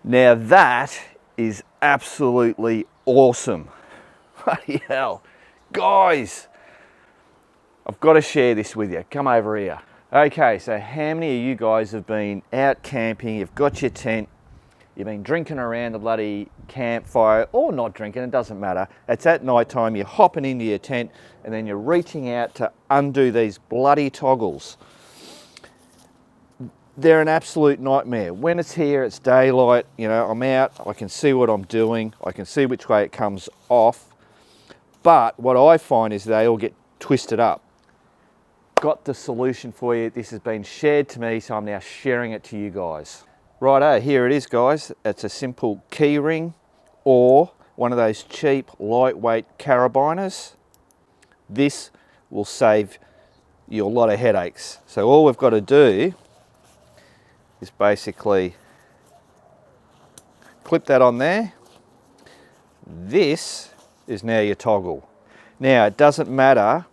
Now that is absolutely awesome. Bloody hell. Guys, I've got to share this with you. Come over here. Okay, so how many of you guys have been out camping, you've got your tent, you've been drinking around the bloody campfire, or not drinking, it doesn't matter. It's at night time, you're hopping into your tent, and then you're reaching out to undo these bloody toggles. They're an absolute nightmare. When it's here, it's daylight, you know, I'm out, I can see what I'm doing, I can see which way it comes off, but what I find is they all get twisted up. Got the solution for you. This has been shared to me, so I'm now sharing it to you guys. Righto, here it is, guys. It's a simple key ring or one of those cheap, lightweight carabiners. This will save you a lot of headaches. So all we've got to do is basically clip that on there. This is now your toggle. Now, it doesn't matter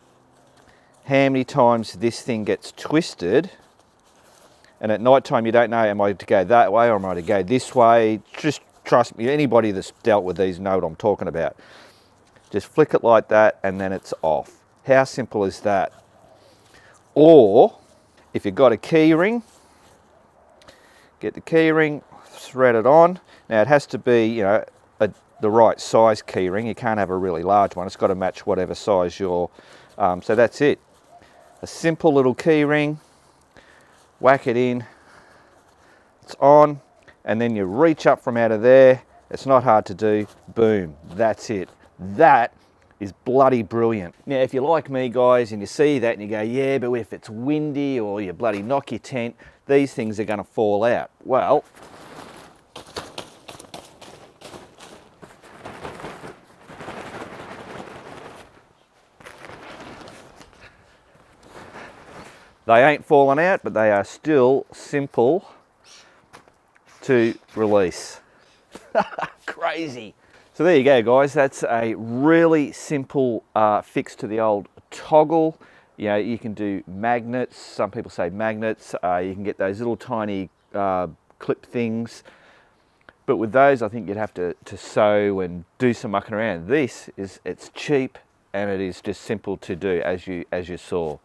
how many times this thing gets twisted, and at night time you don't know, am I to go that way or am I to go this way? Just trust me, anybody that's dealt with these know what I'm talking about. Just flick it like that and then it's off. How simple is that? Or if you've got a key ring, get the key ring, thread it on. Now it has to be, you know, the right size key ring. You can't have a really large one. It's got to match whatever size you're, so that's it. A simple little key ring, whack it in, it's on, and then you reach up from out of there. It's not hard to do, boom, that's it. That is bloody brilliant. Now, if you're like me, guys, and you see that and you go, yeah, but if it's windy or you bloody knock your tent, these things are gonna fall out. Well, they ain't falling out, but they are still simple to release. Crazy. So there you go, guys. That's a really simple fix to the old toggle. You know, you can do magnets. Some people say magnets. You can get those little tiny clip things. But with those, I think you'd have to sew and do some mucking around. It's cheap and it is just simple to do, as you saw.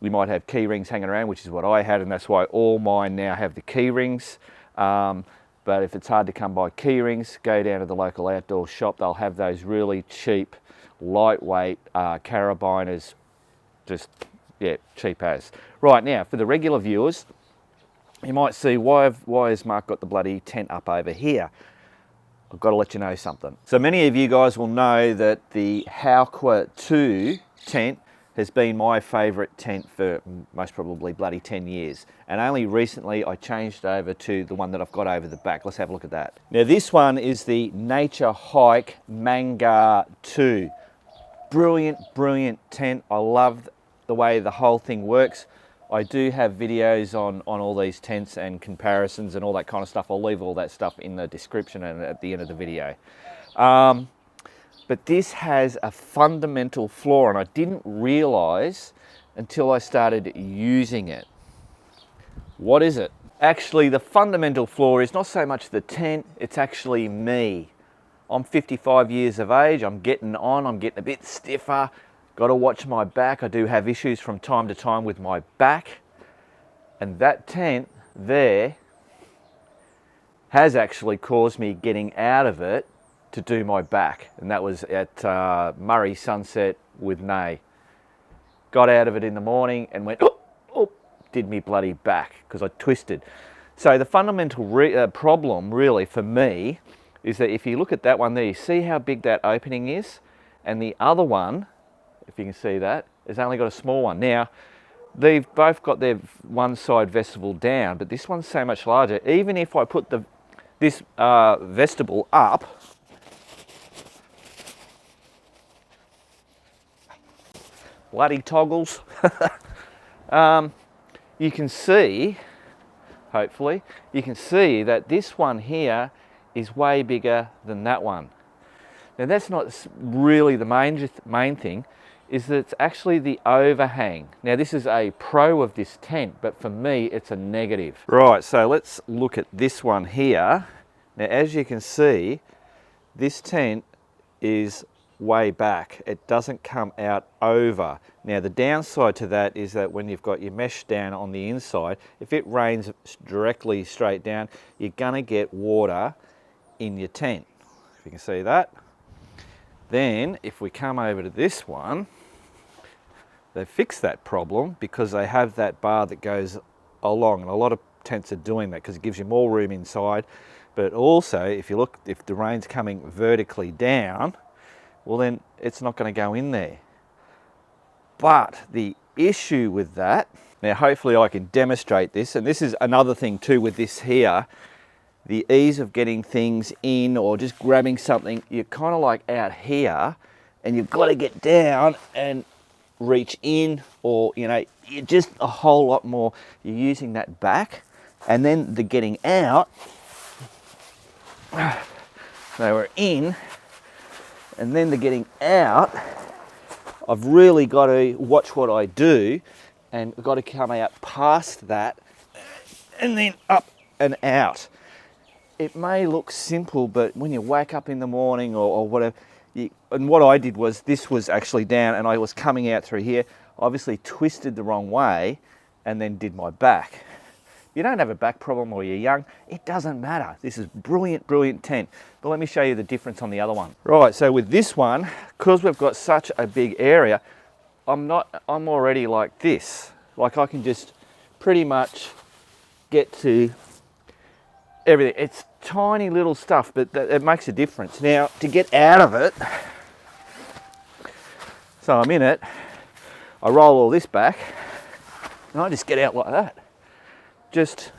You might have key rings hanging around, which is what I had, and that's why all mine now have the key rings. But if it's hard to come by key rings, go down to the local outdoor shop. They'll have those really cheap, lightweight carabiners, just, yeah, cheap as. Right, now, for the regular viewers, you might see, why has Mark got the bloody tent up over here? I've got to let you know something. So many of you guys will know that the Hauqua 2 tent has been my favourite tent for most probably bloody 10 years. And only recently I changed over to the one that I've got over the back. Let's have a look at that. Now this one is the Nature Hike Manga 2. Brilliant, brilliant tent. I love the way the whole thing works. I do have videos on all these tents and comparisons and all that kind of stuff. I'll leave all that stuff in the description and at the end of the video. But this has a fundamental flaw, and I didn't realize until I started using it. What is it? Actually, the fundamental flaw is not so much the tent, it's actually me. I'm 55 years of age, I'm getting a bit stiffer, got to watch my back. I do have issues from time to time with my back, and that tent there has actually caused me getting out of it to do my back, and that was at Murray Sunset with Nay. Got out of it in the morning and went, oh, did me bloody back because I twisted. So the fundamental problem really for me is that if you look at that one there, you see how big that opening is, and the other one, if you can see that, has only got a small one. Now, they've both got their one side vestibule down, but this one's so much larger. Even if I put this vestibule up, bloody toggles, you can see, hopefully, you can see that this one here is way bigger than that one. Now that's not really the main thing. is that it's actually the overhang. Now this is a pro of this tent, but for me it's a negative. Right, so let's look at this one here. Now as you can see, this tent is way back. It doesn't come out over. Now the downside to that is that when you've got your mesh down on the inside, if it rains directly straight down, you're gonna get water in your tent. If you can see that. Then if we come over to this one, they fixed that problem because they have that bar that goes along, and a lot of tents are doing that because it gives you more room inside. But also, if you look, if the rain's coming vertically down, well then it's not going to go in there. But the issue with that, now hopefully I can demonstrate this, and this is another thing too with this here, the ease of getting things in or just grabbing something, you're kind of like out here and you've got to get down and reach in, or you know, you're just a whole lot more, you're using that back. And then the getting out, they were in, and then the getting out, I've really got to watch what I do, and I've got to come out past that and then up and out. It may look simple, but when you wake up in the morning or whatever, and what I did was, this was actually down and I was coming out through here, obviously twisted the wrong way and then did my back. You don't have a back problem or you're young, it doesn't matter. This is brilliant, brilliant tent. But let me show you the difference on the other one. Right, so with this one, because we've got such a big area, I'm already like this. Like I can just pretty much get to everything. It's tiny little stuff, but it makes a difference. Now, to get out of it, so I'm in it, I roll all this back, and I just get out like that. Just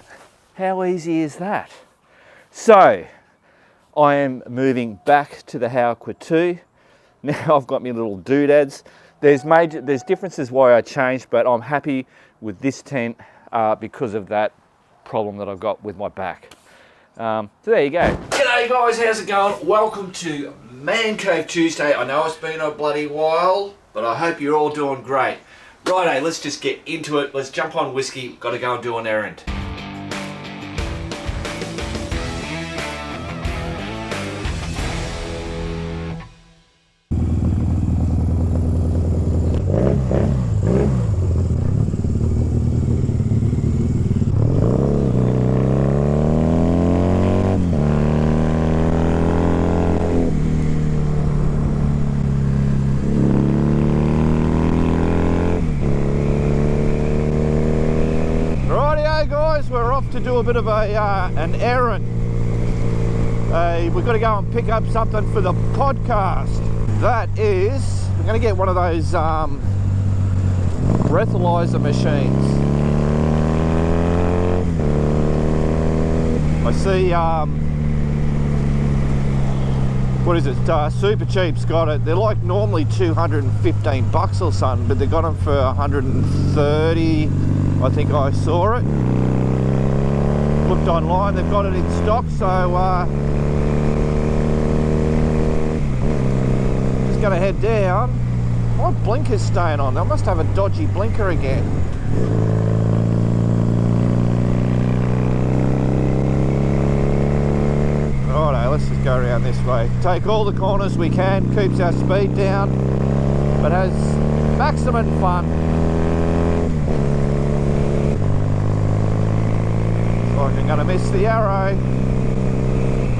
how easy is that? So, I am moving back to the Hauker 2. Now I've got my little doodads. There's differences why I changed, but I'm happy with this tent because of that problem that I've got with my back. So there you go. G'day guys, how's it going? Welcome to Man Cave Tuesday. I know it's been a bloody while, but I hope you're all doing great. Righto, let's just get into it. Let's jump on whiskey. Got to go and do an errand. We're off to do a bit of an errand. We've got to go and pick up something for the podcast. That is, we're going to get one of those breathalyzer machines. I see, what is it, Super Cheap's got it. They're like normally 215 bucks or something, but they got them for 130, I think I saw it. Looked online, they've got it in stock, so just gonna head down. My blinker's staying on. They must have a dodgy blinker again. Righto, let's just go around this way. Take all the corners we can, keeps our speed down, but has maximum fun. I'm gonna miss the arrow.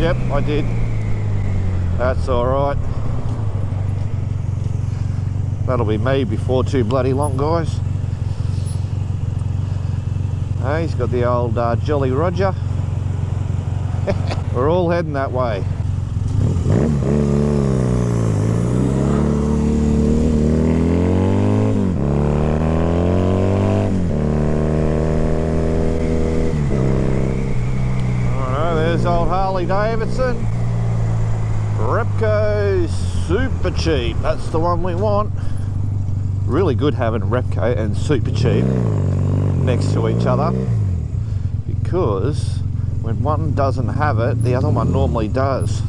Yep, I did. That's alright. That'll be me before too bloody long, guys. He's got the old Jolly Roger. We're all heading that way. Old Harley Davidson Repco Super Cheap, that's the one we want. Really good having Repco and Super Cheap next to each other, because when one doesn't have it, the other one normally does.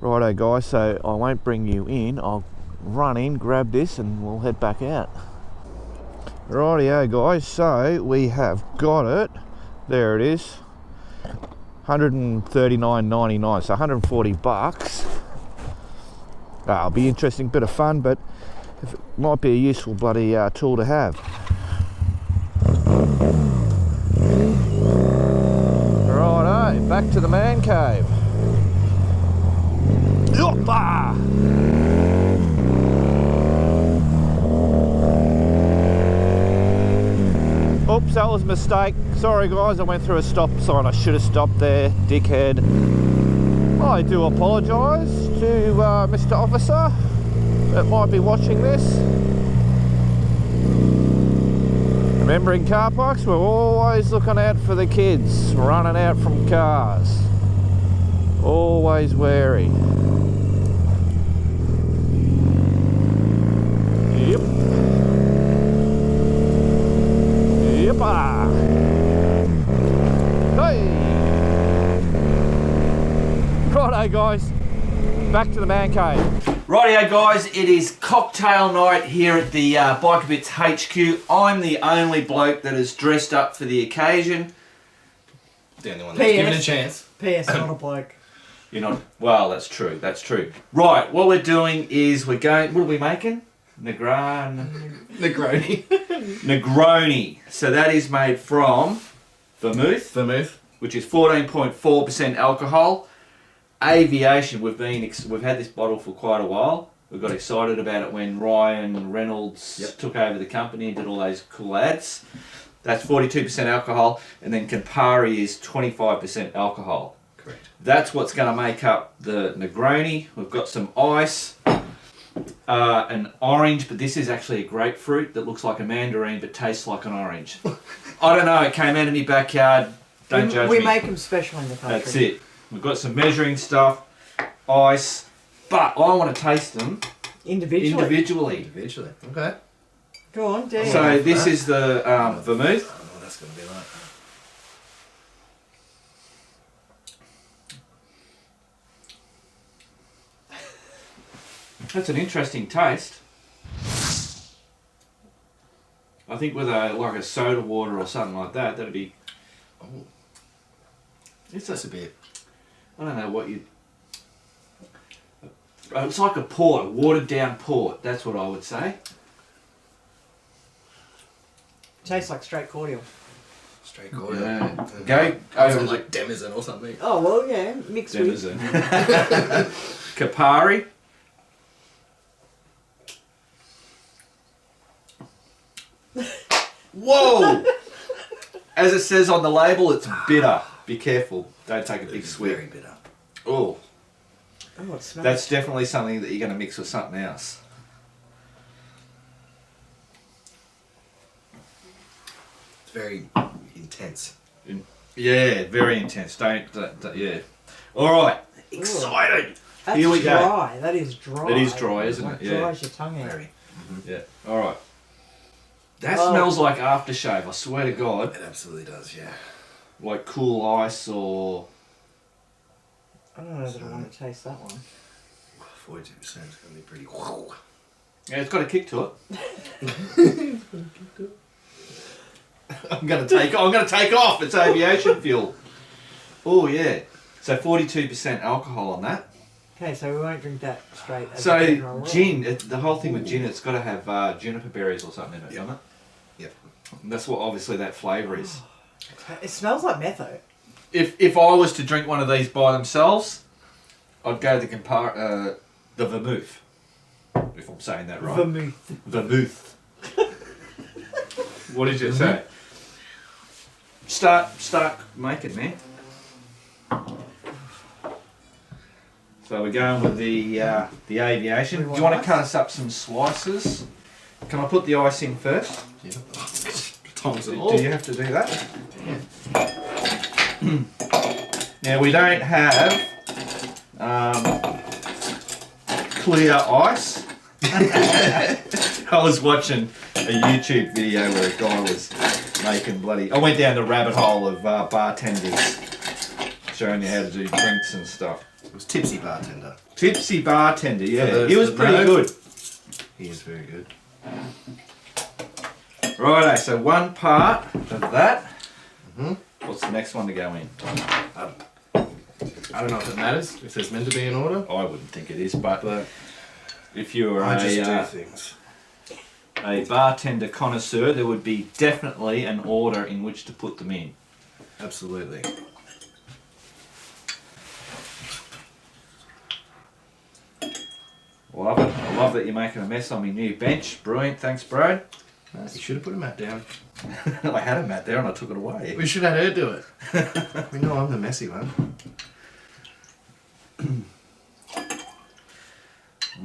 Righto guys, so I won't bring you in, I'll run in, grab this, and we'll head back out. Rightio guys, so we have got it. There it is. $139.99, so 140 bucks. It'll be interesting, bit of fun, but it might be a useful bloody tool to have. Righto, back to the man cave. Yoppa! Oops, that was a mistake. Sorry guys, I went through a stop sign. I should have stopped there, dickhead. I do apologise to Mr. Officer that might be watching this. Remember, in car parks, we're always looking out for the kids running out from cars. Always wary. Yep. Yeppa. Hey. Righto guys, back to the man cave. Rightio guys, it is cocktail night here at the Biker Bits HQ. I'm the only bloke that is dressed up for the occasion. The only one that's given a chance. P.S. not a bloke. You're not, well, that's true, that's true. Right, what we're doing is we're going, what are we making? Negroni. Negroni. So that is made from vermouth. Vermouth. Which is 14.4% alcohol. Aviation, we've had this bottle for quite a while. We got excited about it when Ryan Reynolds took over the company and did all those cool ads. That's 42% alcohol, and then Campari is 25% alcohol. Correct. That's what's going to make up the Negroni. We've got some ice, an orange, but this is actually a grapefruit that looks like a mandarin but tastes like an orange. I don't know, it came out of my backyard. Don't judge me. We make them special in the country. That's it. We've got some measuring stuff, ice, but I want to taste them individually. Okay. Go on, Dan. So this is the vermouth. I don't know what that's going to be like. That's an interesting taste. I think with like a soda water or something like that, that'd be. Oh. It's just a bit. I don't know what you. It's like a port, a watered down port. That's what I would say. Tastes like straight cordial. Straight cordial. Yeah. Go over like Denizen or something. Oh well, yeah, mixed Denizen. Campari. Whoa! As it says on the label, it's bitter. Be careful. Don't take a big swig. Very bitter. Oh. Oh, it smells. That's definitely something that you're going to mix with something else. It's very intense. Yeah, very intense. Don't yeah. All right. Excited. That's Here we go. dry. That is dry. It is dry, isn't like it? Yeah. Dries your tongue out. Very. Yeah. All right. That smells like aftershave. I swear to God. It absolutely does. Yeah. Like cool ice or. I don't know that I want to taste that one. 42% is going to be pretty. Yeah, it's got a kick to it. I'm gonna take off. It's aviation fuel. Oh yeah. So 42% alcohol on that. Okay, so we won't drink that straight. As a So general rule. gin. The whole thing with gin, it's got to have juniper berries or something in it, doesn't it? Yep. And that's what obviously that flavour is. It smells like metho. If I was to drink one of these by themselves, I'd go the vermouth. If I'm saying that right. Vermouth. Vermouth. What did you say? Start making, man. So we're going with the aviation. Do you want to cut us up some slices? Can I put the ice in first? Yeah. Tongs and Do all. you have to do that? Now we don't have clear ice. I was watching a YouTube video where a guy was making bloody. I went down the rabbit hole of bartenders showing you how to do drinks and stuff. It was Tipsy Bartender. Tipsy Bartender, yeah. For the- He was for the pretty no. good. He is very good. Righto, so one part of that. Mm-hmm. What's the next one to go in? I don't know if it matters, if there's meant to be an order. I wouldn't think it is, but if you're I just do things. a bartender connoisseur, there would be definitely an order in which to put them in. Absolutely. Love it. I love that you're making a mess on my new bench. Brilliant. Thanks, Brad. You should have put a mat down. I had a mat there and I took it away. We should have her do it. We know I'm the messy one. And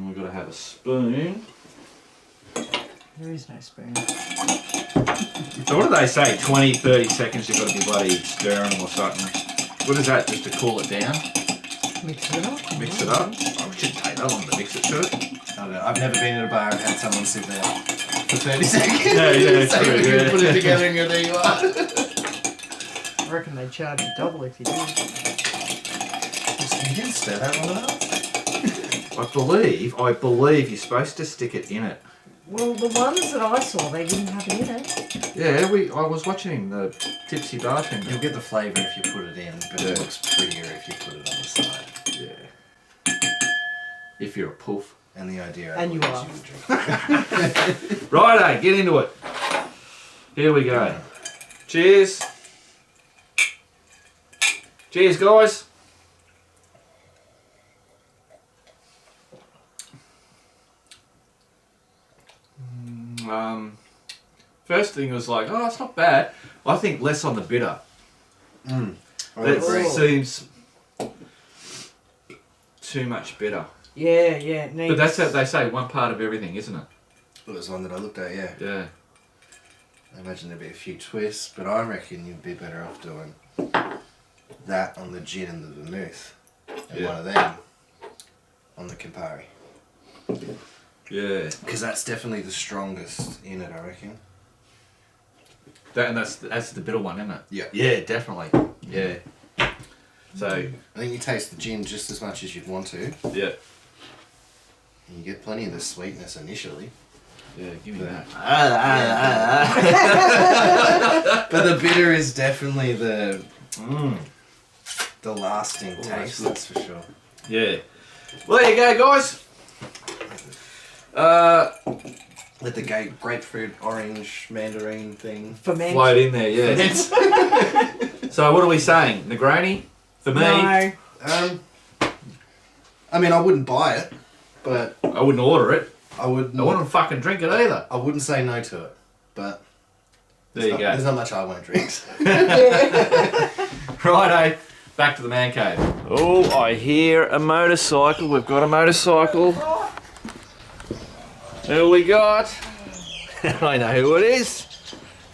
we've got to have a spoon. There is no spoon. So what do they say? 20, 30 seconds you've got to be bloody stirring them or something. What is that? Just to cool it down? Mix it up. Mix it up? Oh, it shouldn't take that long to mix it, should it? I don't know. I've never been in a bar and had someone sit there for 30 seconds. Yeah, So true, you yeah. put it together and go, there you are. I reckon they'd charge you double if you did. You didn't stir that long enough. I believe you're supposed to stick it in it. Well, the ones that I saw, they didn't have it in it. Yeah, I was watching the Tipsy Bartender. You'll get the flavour if you put it in, but Yeah. it looks prettier if you put it on the side. Yeah. If you're a poof. And the idea And you is are. would drink. Righto, get into it. Here we go. Cheers. Cheers, guys. First thing was like, oh, it's not bad. I think less on the bitter. I That agree. seems too much bitter. Yeah, yeah. It needs... But that's how they say, one part of everything, isn't it? It was one that I looked at, yeah. Yeah. I imagine there'd be a few twists, but I reckon you'd be better off doing that on the gin and the vermouth, and Yeah. one of them on the Campari. Yeah. Because that's definitely the strongest in it, I reckon. That's the bitter one, isn't it? Yeah. Yeah, definitely. Yeah. So, I think you taste the gin just as much as you'd want to, yeah. and you get plenty of the sweetness initially. Yeah, give me But- that. But the bitter is definitely the lasting Oh, taste, that's that's for sure. Yeah. Well, there you go, guys. With the grapefruit, orange, mandarin thing. Ferment. Float in there, yeah. So what are we saying? Negroni? For me? No. I mean, I wouldn't buy it, but I wouldn't order it. I would. I wouldn't fucking drink it either. I wouldn't say no to it, but There you there's go. not much I won't drink. Righto, back to the man cave. Oh, I hear a motorcycle. We've got a motorcycle. Who we got? I know who it is.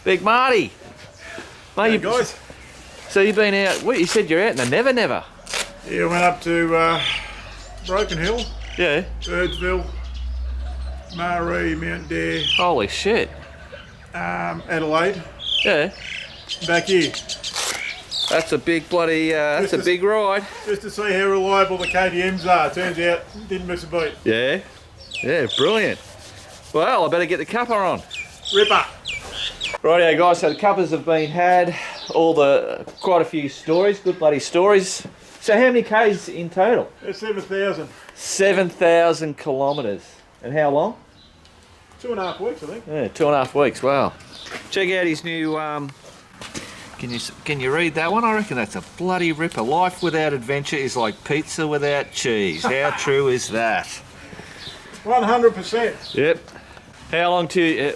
Big Marty. Mate, you, Guys, so you've been out, what, you said you're out in the Never Never. yeah, went up to Broken Hill, Yeah. Birdsville, Maree, Mount Dare, Holy shit. Adelaide, Yeah. back here, That's a big bloody, that's a big ride. just to see how reliable the KTMs are. Turns out, didn't miss a beat. Yeah. Yeah, brilliant. Well, I better get the cuppa on. Ripper. Rightio guys, so the cuppas have been had, quite a few stories, good bloody stories. So how many Ks in total? That's 7,000. 7,000 kilometres. And how long? 2.5 weeks, I think. Yeah, 2.5 weeks, wow. Check out his new, can you read that one? I reckon that's a bloody ripper. Life without adventure is like pizza without cheese. How true is that? 100%. Yep. How long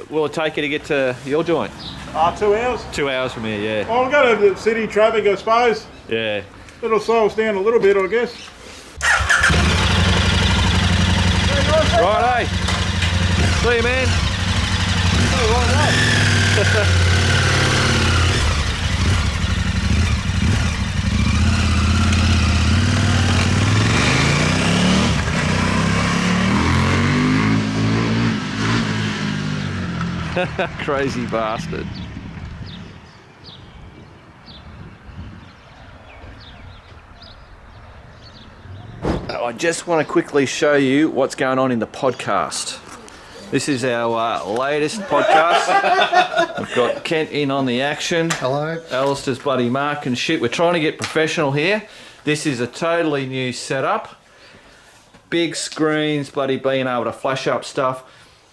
will it take you to get to your joint? 2 hours. 2 hours from here, yeah. I'll go to the city traffic, I suppose. Yeah. It'll slow us down a little bit, I guess. Right, see you, man. Crazy bastard. I just want to quickly show you what's going on in the podcast. This is our latest podcast. We've got Kent in on the action. Hello. Alistair's bloody mark and shit. We're trying to get professional here. This is a totally new setup. Big screens, bloody being able to flash up stuff.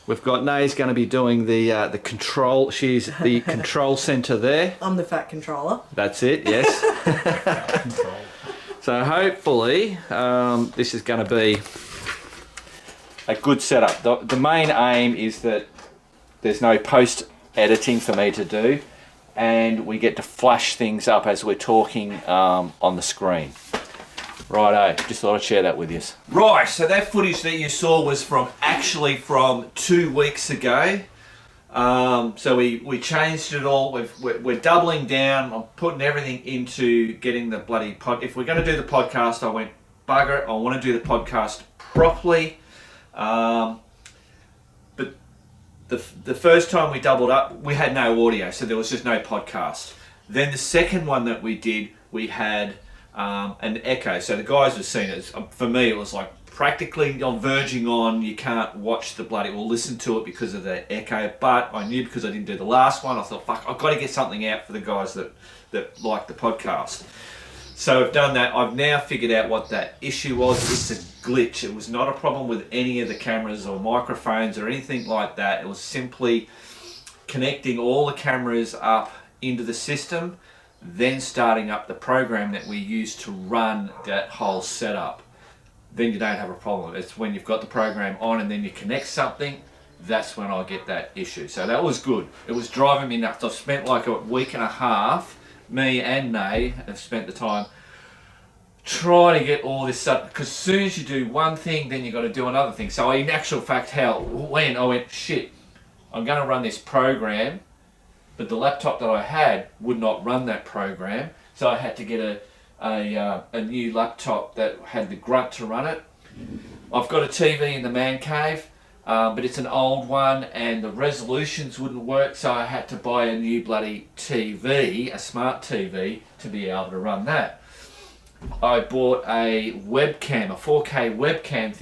We've got Nay's going to be doing the control. She's the control centre there. I'm the fat controller. That's it, yes. So hopefully this is going to be a good setup. The main aim is that there's no post editing for me to do, and we get to flash things up as we're talking on the screen. Righto, just thought I'd share that with you. Right, so that footage that you saw was actually from 2 weeks ago. So we changed it all. We're doubling down. I'm putting everything into getting the bloody pod. If we're going to do the podcast, I went, bugger it, I want to do the podcast properly. But the first time we doubled up, we had no audio, so there was just no podcast. Then the second one that we did, we had an echo. So the guys have seen it. For me, it was like practically on verging on you can't watch the bloody or listen to it because of the echo. But I knew because I didn't do the last one, I thought, fuck, I've got to get something out for the guys that like the podcast. So I've done that. I've now figured out what that issue was. It's a glitch. It was not a problem with any of the cameras or microphones or anything like that. It was simply connecting all the cameras up into the system, then starting up the program that we use to run that whole setup. Then you don't have a problem. It's when you've got the program on and then you connect something, that's when I get that issue. So that was good. It was driving me nuts. I've spent like a week and a half, me and Nay have spent the time trying to get all this stuff, because as soon as you do one thing, then you've got to do another thing. So in actual fact, I went, shit, I'm going to run this program, but the laptop that I had would not run that program. So I had to get a new laptop that had the grunt to run it. I've got a TV in the man cave, but it's an old one and the resolutions wouldn't work, so I had to buy a new bloody TV, a smart TV, to be able to run that. I bought a webcam, a 4K webcam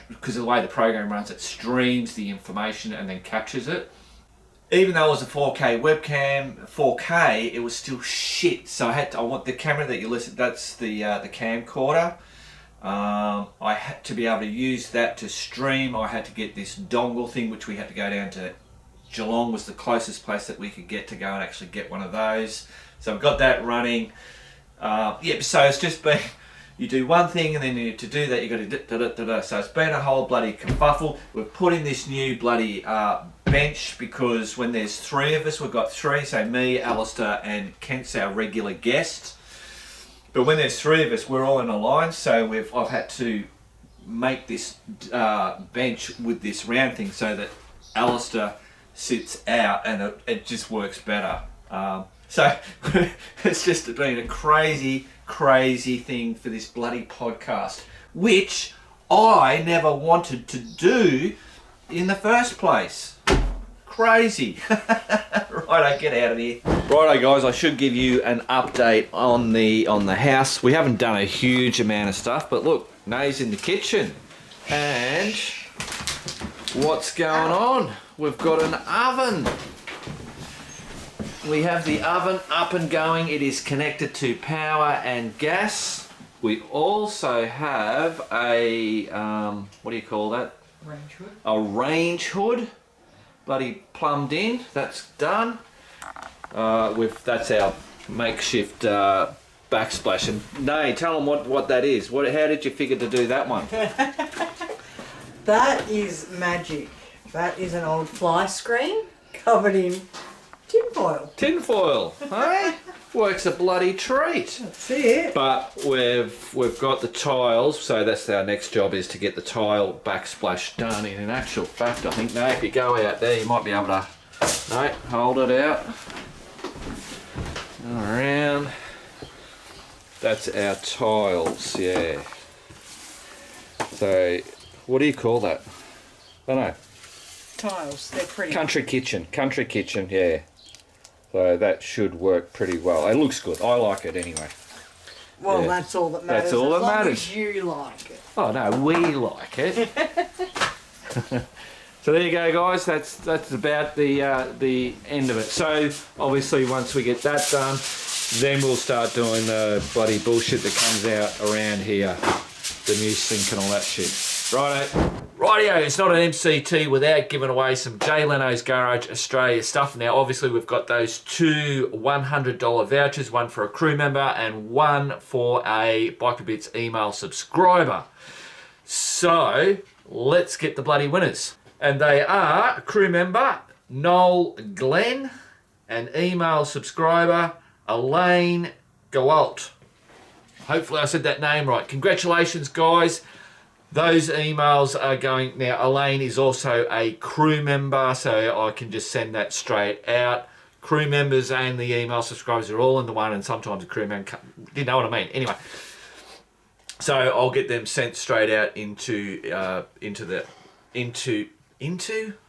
because of the way the program runs, it streams the information and then captures it. Even though it was a 4K webcam, 4K, it was still shit. So I want the camera that you listen, that's the camcorder. I had to be able to use that to stream. I had to get this dongle thing, which we had to go down to Geelong, was the closest place that we could get to go and actually get one of those. So I've got that running. So it's just been, you do one thing and then to do that you got to da-da-da-da. So it's been a whole bloody kerfuffle. We've put in this new bloody bench because when there's three of us, we've got three, so me, Alistair and Kent's our regular guest. But when there's three of us, we're all in a line, so I've had to make this bench with this round thing so that Alistair sits out and it just works better. So it's just been a crazy thing for this bloody podcast, which I never wanted to do in the first place. Crazy. Righto, get out of here. Righto guys, I should give you an update on the house. We haven't done a huge amount of stuff, but look, Nay's in the kitchen. And what's going on? We've got an oven. We have the oven up and going. It is connected to power and gas. We also have a, what do you call that? Range hood. A range hood. Bloody plumbed in. That's done. That's our makeshift backsplash. And Nay, tell them what that is. How did you figure to do that one? That is magic. That is an old fly screen covered in tinfoil. Tinfoil, hey? Works a bloody treat. That's it. But we've got the tiles, so that's our next job, is to get the tile backsplash done. In actual fact, I think, if you go out there, you might be able to, hold it out. Around. That's our tiles, yeah. So, what do you call that? I don't know. Tiles, they're pretty. Country kitchen, yeah. So that should work pretty well. It looks good. I like it anyway. Well, Yeah. that's all that matters. That's all that as long matters. as you like it. Oh no, we like it. So there you go, guys. That's about the end of it. So obviously, once we get that done, then we'll start doing the bloody bullshit that comes out around here, the new sink and all that shit. Rightio, it's not an MCT without giving away some Jay Leno's Garage Australia stuff. Now, obviously, we've got those 2 $100 vouchers, one for a crew member and one for a Biker Bits email subscriber. So let's get the bloody winners. And they are crew member Noel Glenn and email subscriber Elaine Gowalt. Hopefully I said that name right. Congratulations, guys. Those emails are going... Now, Elaine is also a crew member, so I can just send that straight out. Crew members and the email subscribers are all in the one, and sometimes a crew member... You know what I mean? Anyway. So I'll get them sent straight out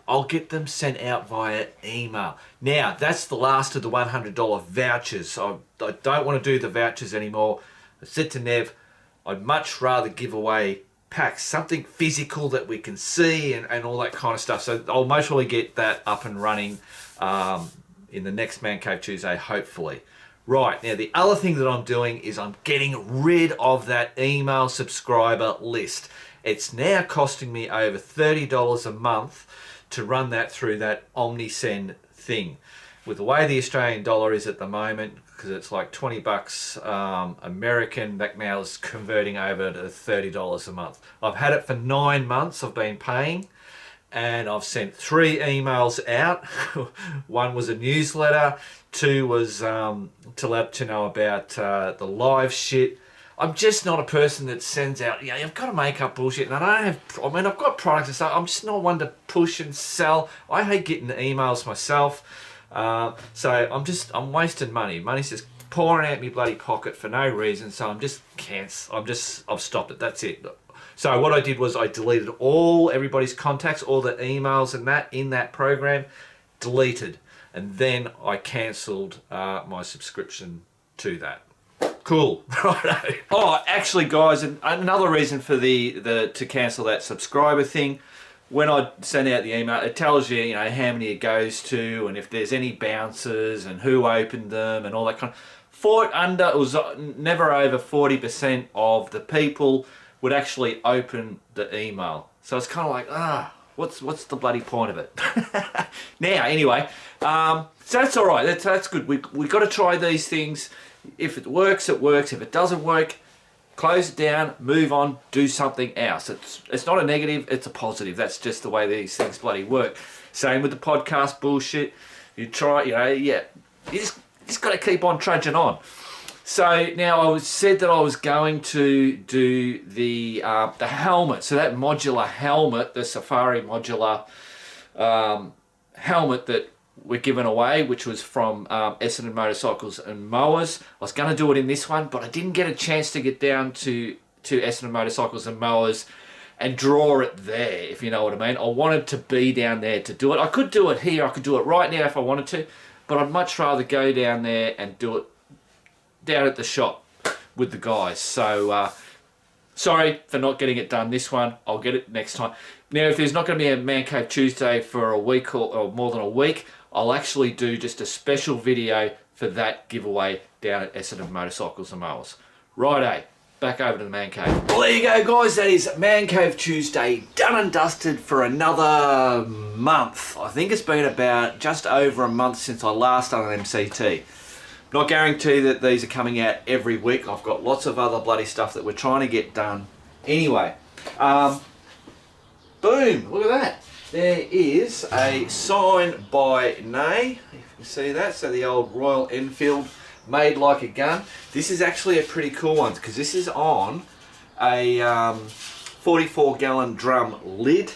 I'll get them sent out via email. Now, that's the last of the $100 vouchers. I don't want to do the vouchers anymore. I said to Nev, I'd much rather give away packs, something physical that we can see and all that kind of stuff. So I'll most probably get that up and running in the next Man Cave Tuesday, hopefully. Right, now the other thing that I'm doing is I'm getting rid of that email subscriber list. It's now costing me over $30 a month to run that through that OmniSend thing. With the way the Australian dollar is at the moment, because it's like 20 bucks American, that now is converting over to $30 a month. I've had it for 9 months, I've been paying, and I've sent 3 emails out. One was a newsletter, 2 was to let you know about the live shit. I'm just not a person that sends out, you've got to make up bullshit. And I've got products and stuff. I'm just not one to push and sell. I hate getting the emails myself. So I'm wasting money. Money's just pouring out my bloody pocket for no reason. So I've stopped it. That's it. So what I did was I deleted everybody's contacts, all the emails and that in that program, deleted. And then I cancelled my subscription to that. Cool. Righto. Oh, actually, guys, another reason for to cancel that subscriber thing. When I send out the email, it tells you, how many it goes to, and if there's any bounces, and who opened them, and all that kind of. It was never over 40% of the people would actually open the email. So it's kind of like, what's the bloody point of it? Now, anyway, so that's all right. That's good. We got to try these things. If it works, it works. If it doesn't work, close it down, move on, do something else. It's not a negative, it's a positive. That's just the way these things bloody work. Same with the podcast bullshit. You try, you just got to keep on trudging on. So now I said that I was going to do the helmet. So that modular helmet, the Safari modular helmet that we're giving away, which was from Essendon Motorcycles and Mowers. I was going to do it in this one, but I didn't get a chance to get down to Essendon Motorcycles and Mowers and draw it there, if you know what I mean. I wanted to be down there to do it. I could do it here, I could do it right now if I wanted to, but I'd much rather go down there and do it down at the shop with the guys. So sorry for not getting it done this one. I'll get it next time. Now, if there's not going to be a Man Cave Tuesday for a week or more than a week, I'll actually do just a special video for that giveaway down at Essendon Motorcycles and Mowers. Righto, back over to the Man Cave. Well, there you go, guys. That is Man Cave Tuesday done and dusted for another month. I think it's been about just over a month since I last done an MCT. Not guarantee that these are coming out every week. I've got lots of other bloody stuff that we're trying to get done. Anyway, boom, look at that. There is a sign by Nay, if you can see that. So the old Royal Enfield made like a gun. This is actually a pretty cool one because this is on a 44-gallon drum lid.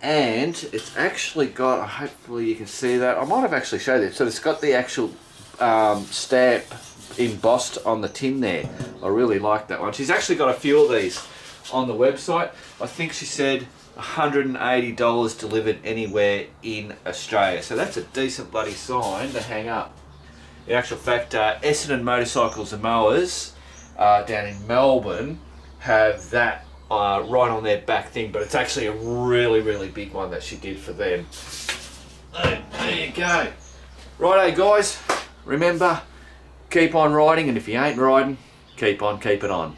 And it's actually got, hopefully you can see that. I might have actually showed it. So it's got the actual stamp embossed on the tin there. I really like that one. She's actually got a few of these on the website. I think she said $180 delivered anywhere in Australia. So that's a decent bloody sign to hang up. In actual fact, Essendon Motorcycles and Mowers down in Melbourne have that right on their back thing, but it's actually a really, really big one that she did for them. There you go. Righto guys, remember, keep on riding, and if you ain't riding, keep on keeping on.